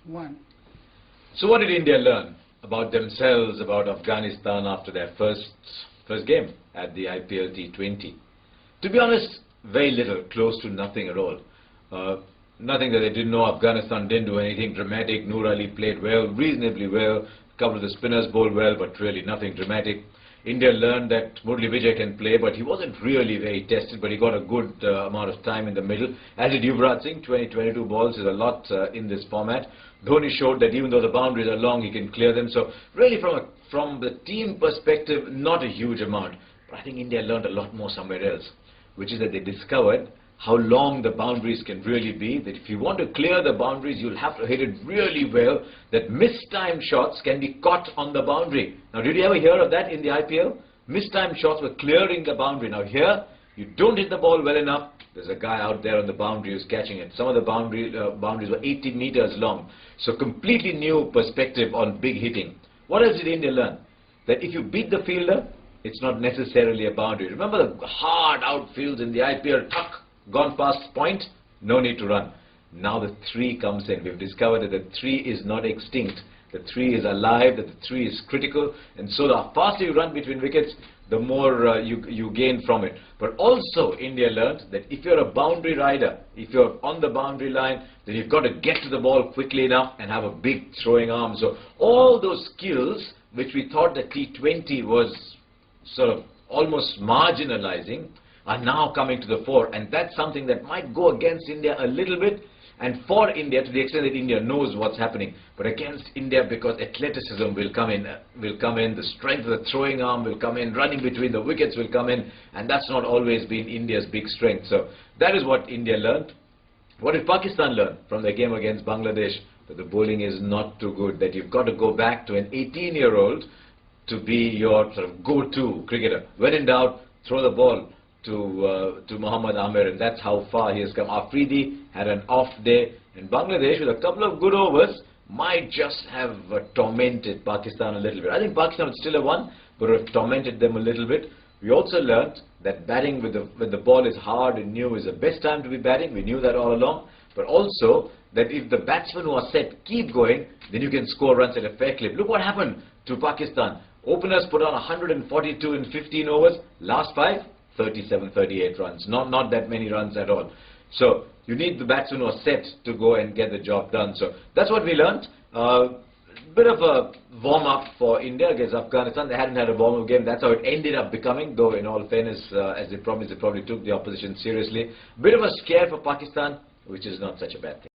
1. So what did India learn about themselves, about Afghanistan after their first game at the IPL T20? To be honest, very little, close to nothing at all. Nothing that they didn't know. Afghanistan didn't do anything dramatic. Noor Ali played well, reasonably well. A couple of the spinners bowled well, but really nothing dramatic. India learned that Murali Vijay can play, but he wasn't really very tested, but he got a good amount of time in the middle. As did Yuvraj Singh, 22 balls is a lot in this format. Dhoni showed that even though the boundaries are long, he can clear them. So really from the team perspective, not a huge amount. But I think India learned a lot more somewhere else, which is that they discovered how long the boundaries can really be, that if you want to clear the boundaries, you'll have to hit it really well, that mistimed shots can be caught on the boundary. Now, did you ever hear of that in the IPL? Mistimed shots were clearing the boundary. Now here, you don't hit the ball well enough, there's a guy out there on the boundary who's catching it. Some of the boundaries were 80 meters long. So completely new perspective on big hitting. What else did India learn? That if you beat the fielder, it's not necessarily a boundary. Remember the hard outfields in the IPL, tuck, gone past point, no need to run. Now the 3 comes in. We've discovered that the 3 is not extinct. The 3 is alive, that the 3 is critical, and so the faster you run between wickets, the more you gain from it. But also India learned that if you're a boundary rider, if you're on the boundary line, then you've got to get to the ball quickly enough and have a big throwing arm. So all those skills which we thought that T20 was sort of almost marginalizing are now coming to the fore, and that's something that might go against India a little bit, and for India to the extent that India knows what's happening, but against India because athleticism will come in, the strength of the throwing arm will come in, running between the wickets will come in, and that's not always been India's big strength. So that is what India learned. What did Pakistan learn from their game against Bangladesh? That the bowling is not too good, that you've got to go back to an 18-year-old to be your sort of go-to cricketer. When in doubt, throw the ball to Mohammad Amir, and that's how far he has come. Afridi had an off day, and Bangladesh with a couple of good overs might just have tormented Pakistan a little bit. I think Pakistan would still have won, but would have tormented them a little bit. We also learnt that batting when the ball is hard and new is the best time to be batting. We knew that all along, but also that if the batsmen who are set keep going, then you can score runs at a fair clip. Look what happened to Pakistan. Openers put on 142 in 15 overs. Last 5, 37, 38 runs. Not that many runs at all. So you need the batsmen who are set to go and get the job done. So that's what we learned. Bit of a warm-up for India against Afghanistan. They hadn't had a warm-up game. That's how it ended up becoming, though in all fairness, as they promised, they probably took the opposition seriously. Bit of a scare for Pakistan, which is not such a bad thing.